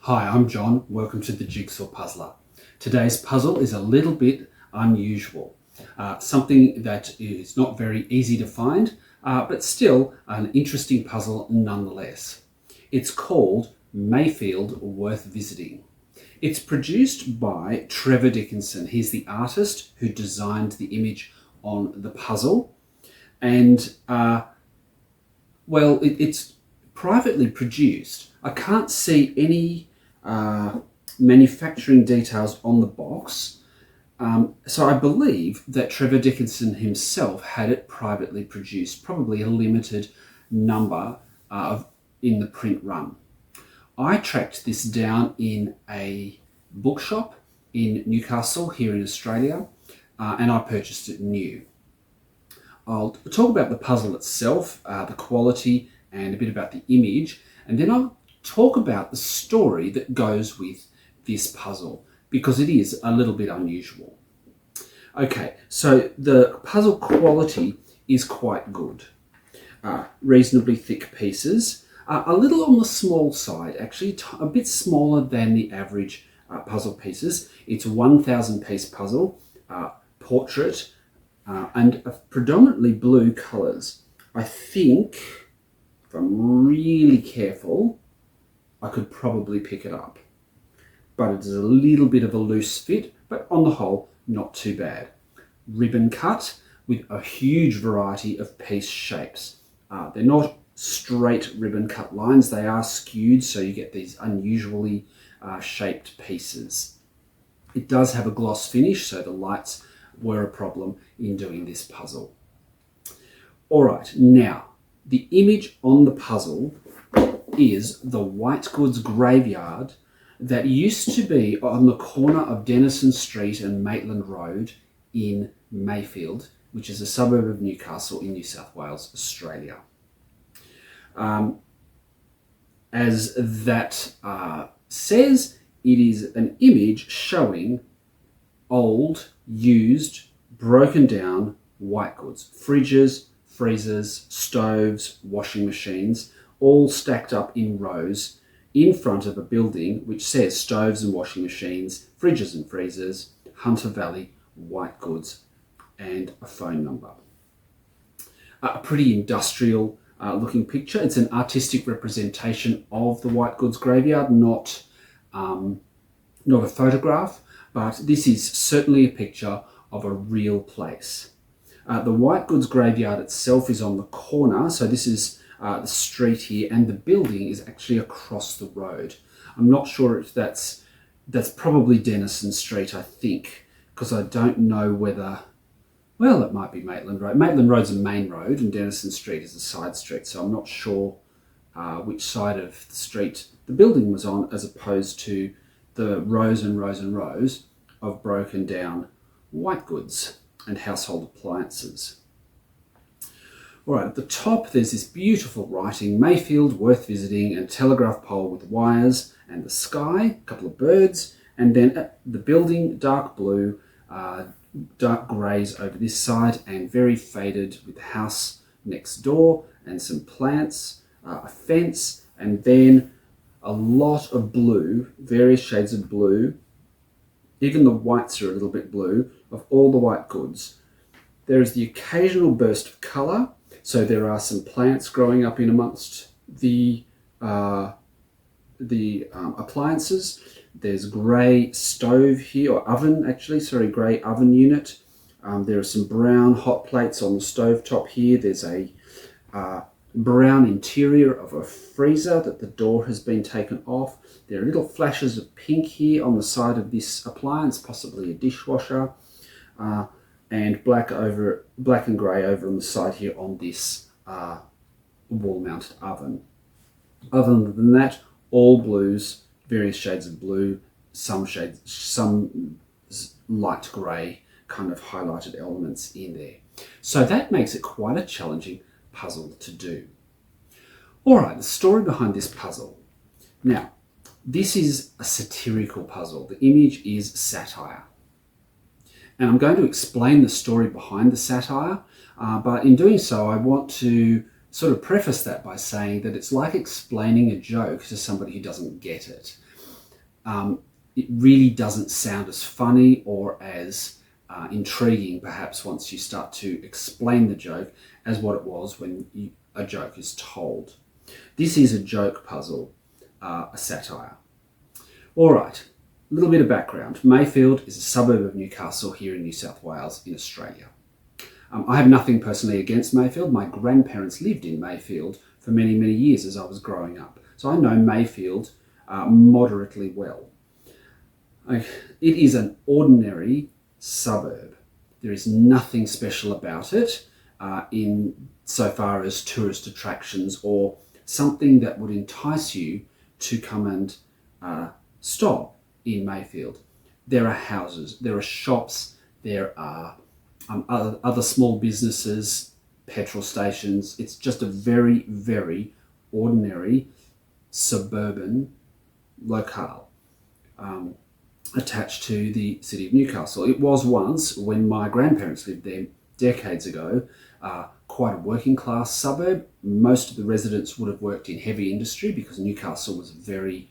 Hi, I'm John. Welcome to the Jigsaw Puzzler. Today's puzzle is a little bit unusual. Something that is not very easy to find, but still an interesting puzzle nonetheless. It's called Mayfield Worth Visiting. It's produced by Trevor Dickinson. He's the artist who designed the image on the puzzle. And, it's privately produced. I can't see any manufacturing details on the box. So I believe that Trevor Dickinson himself had it privately produced, probably a limited number in the print run. I tracked this down in a bookshop in Newcastle here in Australia, and I purchased it new. I'll talk about the puzzle itself, the quality, and a bit about the image, and then I'll talk about the story that goes with this puzzle, because it is a little bit unusual. Okay, so the puzzle quality is quite good. Reasonably thick pieces, a little on the small side, actually a bit smaller than the average puzzle pieces. It's a 1,000 piece puzzle, portrait, and predominantly blue colours. I think, if I'm really careful, I could probably pick it up. But it is a little bit of a loose fit, but on the whole, not too bad. Ribbon cut with a huge variety of piece shapes. They're not straight ribbon cut lines, they are skewed, so you get these unusually shaped pieces. It does have a gloss finish, so the lights were a problem in doing this puzzle. All right, now, the image on the puzzle is the whitegoods graveyard that used to be on the corner of Denison Street and Maitland Road in Mayfield, which is a suburb of Newcastle in New South Wales, Australia. As that says, it is an image showing old, used, broken down white goods, fridges, freezers, stoves, washing machines, all stacked up in rows in front of a building which says stoves and washing machines, fridges and freezers, Hunter Valley, white goods, and a phone number. A pretty industrial looking picture. It's an artistic representation of the white goods graveyard, not a photograph, but this is certainly a picture of a real place. The white goods graveyard itself is on the corner, so this is the street here, and the building is actually across the road. I'm not sure if that's probably Denison Street, I think, because I don't know whether, well, it might be Maitland Road. Maitland Road's a main road and Denison Street is a side street, so I'm not sure which side of the street the building was on, as opposed to the rows and rows and rows of broken down white goods and household appliances. All right, at the top, there's this beautiful writing, Mayfield, worth visiting, and telegraph pole with wires, and the sky, a couple of birds, and then at the building, dark blue, dark greys over this side, and very faded with the house next door, and some plants, a fence, and then a lot of blue, various shades of blue. Even the whites are a little bit blue, of all the white goods. There is the occasional burst of colour, so there are some plants growing up in amongst the appliances. There's grey stove here, or oven actually, grey oven unit. There are some brown hot plates on the stove top here. There's a brown interior of a freezer that the door has been taken off. There are little flashes of pink here on the side of this appliance, possibly a dishwasher. And black and grey over on the side here on this wall-mounted oven. Other than that, all blues, various shades of blue, some light grey kind of highlighted elements in there. So that makes it quite a challenging puzzle to do. All right, the story behind this puzzle. Now, this is a satirical puzzle. The image is satire. And I'm going to explain the story behind the satire, but in doing so, I want to sort of preface that by saying that it's like explaining a joke to somebody who doesn't get it. it really doesn't sound as funny or as intriguing, perhaps, once you start to explain the joke, as what it was when a joke is told. This is a joke puzzle, a satire. All right, a little bit of background. Mayfield is a suburb of Newcastle here in New South Wales in Australia. I have nothing personally against Mayfield. My grandparents lived in Mayfield for many, many years as I was growing up. So I know Mayfield moderately well. It is an ordinary suburb. There is nothing special about it in so far as tourist attractions or something that would entice you to come and stop in Mayfield. There are houses, there are shops, there are other small businesses, petrol stations. It's just a very, very ordinary suburban locale attached to the city of Newcastle. It was once, when my grandparents lived there decades ago, quite a working class suburb. Most of the residents would have worked in heavy industry because Newcastle was a very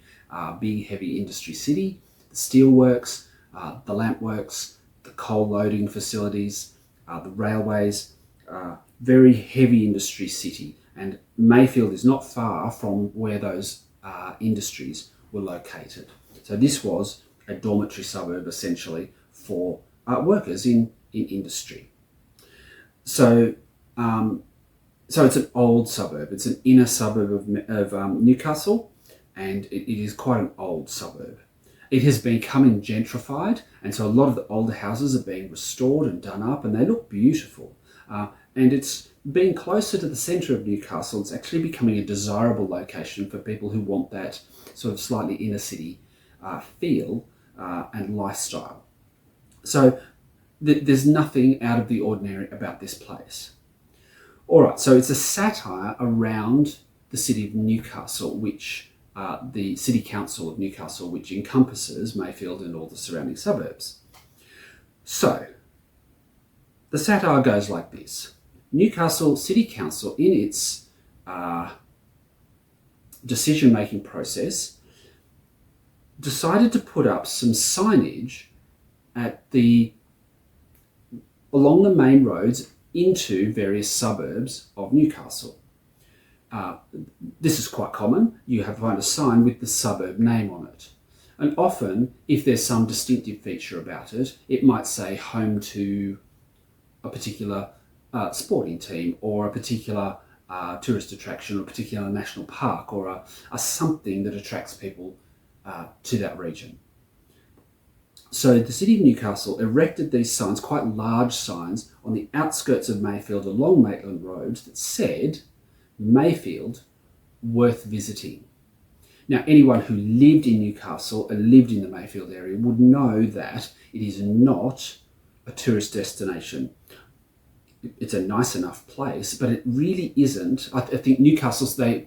big heavy industry city. The steelworks, the lampworks, the coal loading facilities, the railways, very heavy industry city. And Mayfield is not far from where those industries were located. So this was a dormitory suburb essentially for workers in industry. So it's an old suburb. It's an inner suburb of Newcastle, and it is quite an old suburb. It has been becoming gentrified, and so a lot of the older houses are being restored and done up, and they look beautiful. And it's being closer to the centre of Newcastle. It's actually becoming a desirable location for people who want that sort of slightly inner city feel and lifestyle. So there's nothing out of the ordinary about this place. All right, so it's a satire around the city of Newcastle, which the City Council of Newcastle, which encompasses Mayfield and all the surrounding suburbs. So the satire goes like this. Newcastle City Council, in its decision-making process, decided to put up some signage along the main roads into various suburbs of Newcastle. This is quite common. You have to find a sign with the suburb name on it. And often, if there's some distinctive feature about it, it might say home to a particular sporting team, or a particular tourist attraction, or a particular national park, or a something that attracts people to that region. So the City of Newcastle erected these signs, quite large signs, on the outskirts of Mayfield along Maitland Road that said, Mayfield, worth visiting. Now, anyone who lived in Newcastle and lived in the Mayfield area would know that it is not a tourist destination. It's a nice enough place, but it really isn't. I think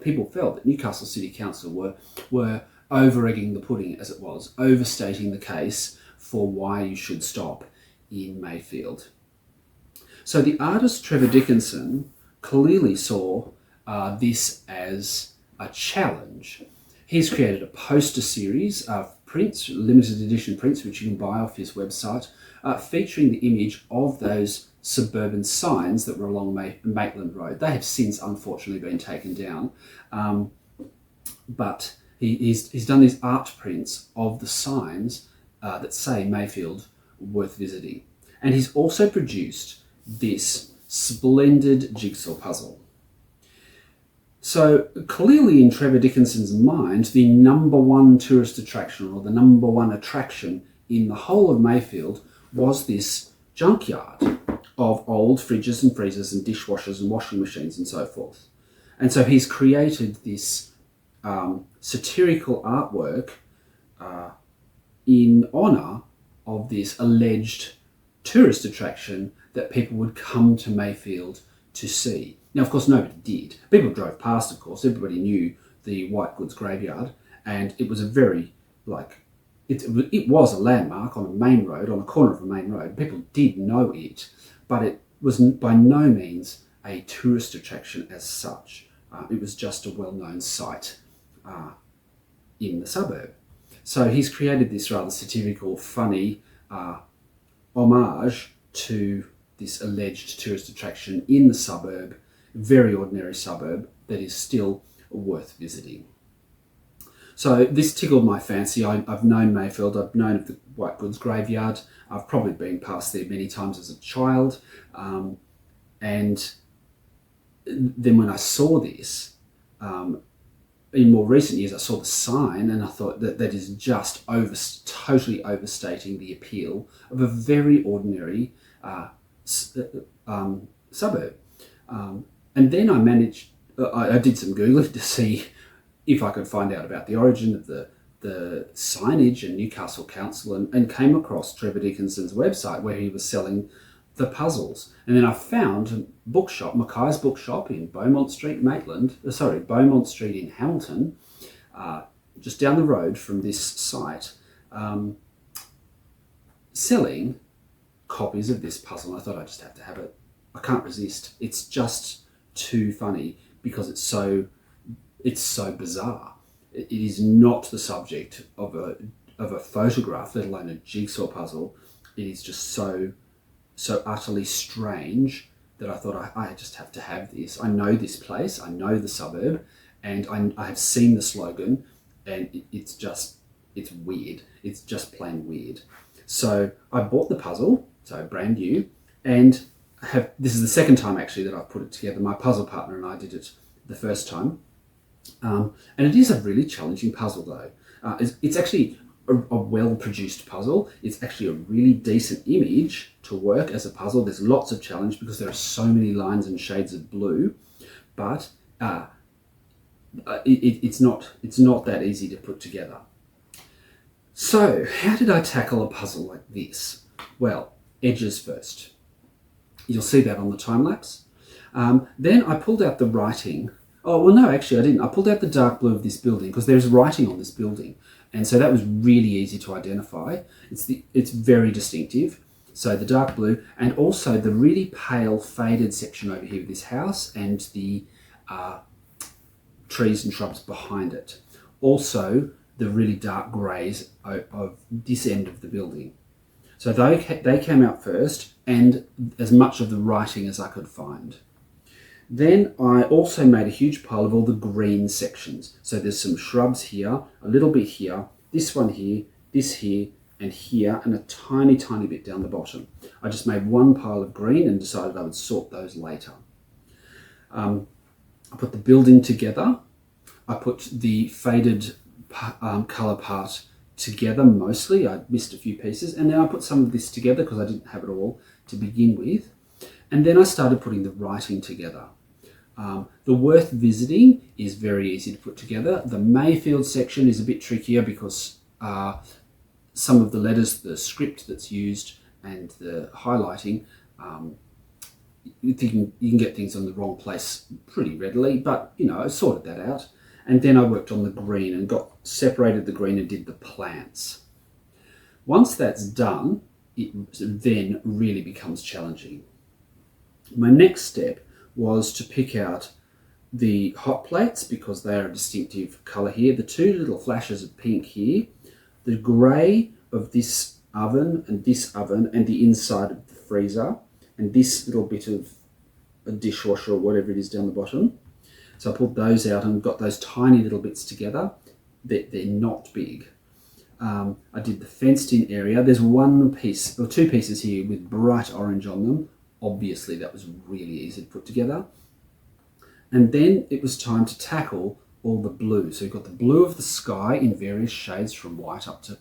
people felt that Newcastle City Council were over-egging the pudding, as it was, overstating the case for why you should stop in Mayfield. So the artist Trevor Dickinson clearly saw this as a challenge. He's created a poster series of prints, limited edition prints, which you can buy off his website, featuring the image of those suburban signs that were along Maitland Road. They have since, unfortunately, been taken down, but he's done these art prints of the signs that say Mayfield, worth visiting. And he's also produced this splendid jigsaw puzzle. So clearly in Trevor Dickinson's mind, the number one tourist attraction, or the number one attraction in the whole of Mayfield, was this junkyard of old fridges and freezers and dishwashers and washing machines and so forth. And so he's created this satirical artwork in honour of this alleged tourist attraction that people would come to Mayfield to see. Now, of course, nobody did. People drove past, of course. Everybody knew the whitegoods graveyard, and it was a very, it was a landmark on a main road, on a corner of a main road. People did know it, but it was by no means a tourist attraction as such. It was just a well-known site in the suburb. So he's created this rather satirical, funny homage to this alleged tourist attraction in the suburb, very ordinary suburb, that is still worth visiting. So this tickled my fancy. I've known Mayfield, I've known of the white goods graveyard, I've probably been past there many times as a child, and then when I saw this, in more recent years, I saw the sign and I thought that is just totally overstating the appeal of a very ordinary suburb. And then I did some Googling to see if I could find out about the origin of the signage and Newcastle Council, and came across Trevor Dickinson's website where he was selling the puzzles. And then I found a bookshop, Mackay's Bookshop in Beaumont Street in Hamilton, just down the road from this site, selling copies of this puzzle. And I thought I just have to have it. I can't resist. It's just too funny because it's so bizarre. It is not the subject of a photograph, let alone a jigsaw puzzle. It is just so utterly strange that I thought I just have to have this. I know this place, I know the suburb, and I have seen the slogan, and it's weird. It's just plain weird. So I bought the puzzle, so brand new, and this is the second time actually that I've put it together. My puzzle partner and I did it the first time. And it is a really challenging puzzle though. It's actually a well-produced puzzle. It's actually a really decent image to work as a puzzle. There's lots of challenge because there are so many lines and shades of blue, but it's not that easy to put together. So how did I tackle a puzzle like this? Well, edges first. You'll see that on the time lapse. Then I pulled out the writing. Oh, well, no, actually I didn't. I pulled out the dark blue of this building because there's writing on this building. And so that was really easy to identify. It's very distinctive. So the dark blue, and also the really pale faded section over here of this house, and the trees and shrubs behind it. Also the really dark greys of this end of the building. So they came out first, and as much of the writing as I could find. Then I also made a huge pile of all the green sections. So there's some shrubs here, a little bit here, this one here, this here, and here, and a tiny, tiny bit down the bottom. I just made one pile of green and decided I would sort those later. I put the building together. I put the faded colour part together mostly. I missed a few pieces, and then I put some of this together because I didn't have it all to begin with. And then I started putting the writing together. The worth visiting is very easy to put together. The Mayfield section is a bit trickier because some of the letters, the script that's used, and the highlighting, you can get things on the wrong place pretty readily, but I sorted that out. And then I worked on the green and separated the green and did the plants. Once that's done, it then really becomes challenging. My next step was to pick out the hot plates because they are a distinctive colour here. The two little flashes of pink here, the grey of this oven and the inside of the freezer, and this little bit of a dishwasher or whatever it is down the bottom. So I pulled those out and got those tiny little bits together. They're not big. I did the fenced in area. There's one piece or two pieces here with bright orange on them. Obviously that was really easy to put together. And then it was time to tackle all the blue. So you've got the blue of the sky in various shades from white up to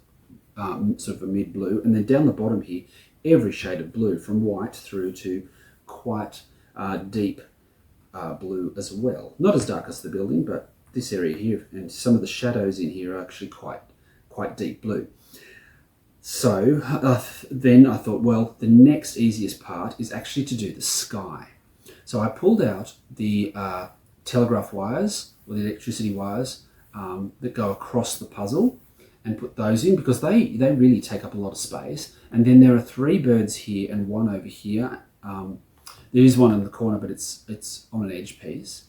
sort of a mid blue. And then down the bottom here, every shade of blue from white through to quite deep blue as well. Not as dark as the building, but this area here and some of the shadows in here are actually quite deep blue. So then I thought, well, the next easiest part is actually to do the sky. So I pulled out the telegraph wires or the electricity wires that go across the puzzle and put those in because they really take up a lot of space. And then there are three birds here and one over here. There is one in the corner, but it's on an edge piece.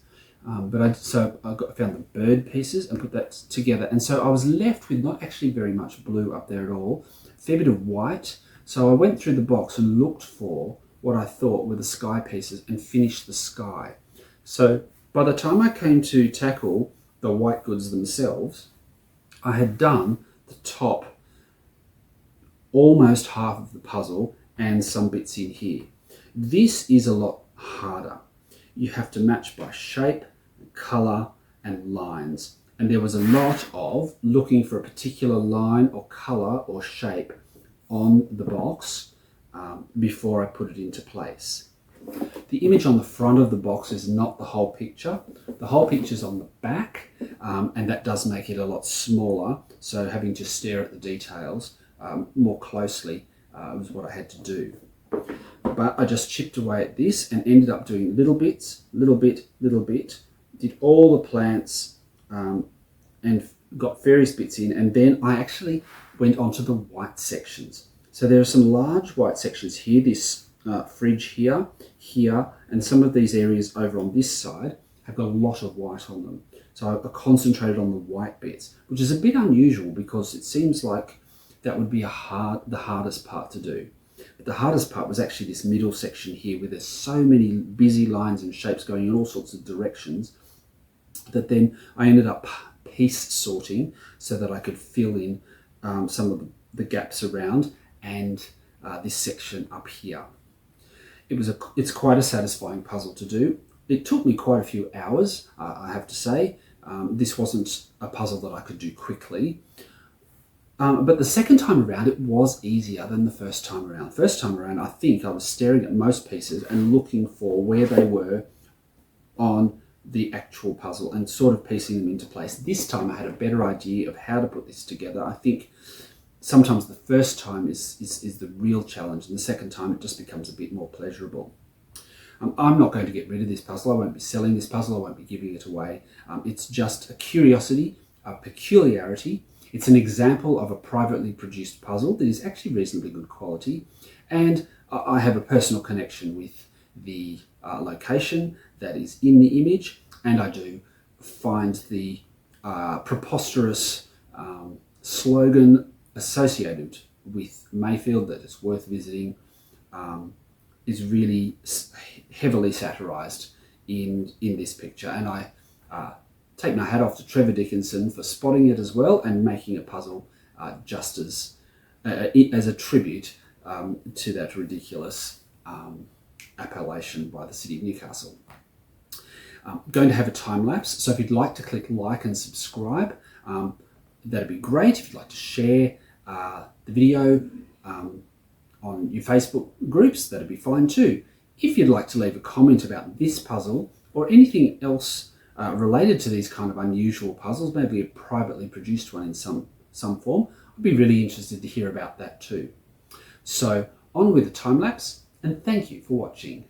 So found the bird pieces and put that together. And so I was left with not actually very much blue up there at all, a fair bit of white. So I went through the box and looked for what I thought were the sky pieces and finished the sky. So by the time I came to tackle the white goods themselves, I had done the top, almost half of the puzzle and some bits in here. This is a lot harder. You have to match by shape, color and lines. And there was a lot of looking for a particular line or color or shape on the box before I put it into place. The image on the front of the box is not the whole picture. The whole picture is on the back, and that does make it a lot smaller. So having to stare at the details more closely was what I had to do. But I just chipped away at this and ended up doing little bits, little bit, little bit. Did all the plants and got various bits in, and then I actually went on to the white sections. So there are some large white sections here, this fridge here, here, and some of these areas over on this side have got a lot of white on them. So I concentrated on the white bits, which is a bit unusual because it seems like that would be the hardest part to do. But the hardest part was actually this middle section here where there's so many busy lines and shapes going in all sorts of directions that then I ended up piece sorting so that I could fill in some of the gaps around and this section up here. It's quite a satisfying puzzle to do. It took me quite a few hours, I have to say. This wasn't a puzzle that I could do quickly. But the second time around, it was easier than the first time around. First time around, I think I was staring at most pieces and looking for where they were on the actual puzzle and sort of piecing them into place. This time I had a better idea of how to put this together. I think sometimes the first time is the real challenge, and the second time it just becomes a bit more pleasurable. I'm not going to get rid of this puzzle. I won't be selling this puzzle. I won't be giving it away. It's just a curiosity, a peculiarity. It's an example of a privately produced puzzle that is actually reasonably good quality, and I have a personal connection with the location that is in the image, and I do find the preposterous slogan associated with Mayfield that it's worth visiting is really heavily satirized in this picture, and I take my hat off to Trevor Dickinson for spotting it as well and making a puzzle just as a tribute to that ridiculous appellation by the city of Newcastle. I'm going to have a time lapse, so if you'd like to click like and subscribe, that'd be great. If you'd like to share the video on your Facebook groups, that'd be fine too. If you'd like to leave a comment about this puzzle or anything else related to these kind of unusual puzzles, maybe a privately produced one in some form, I'd be really interested to hear about that too. So on with the time lapse, and thank you for watching.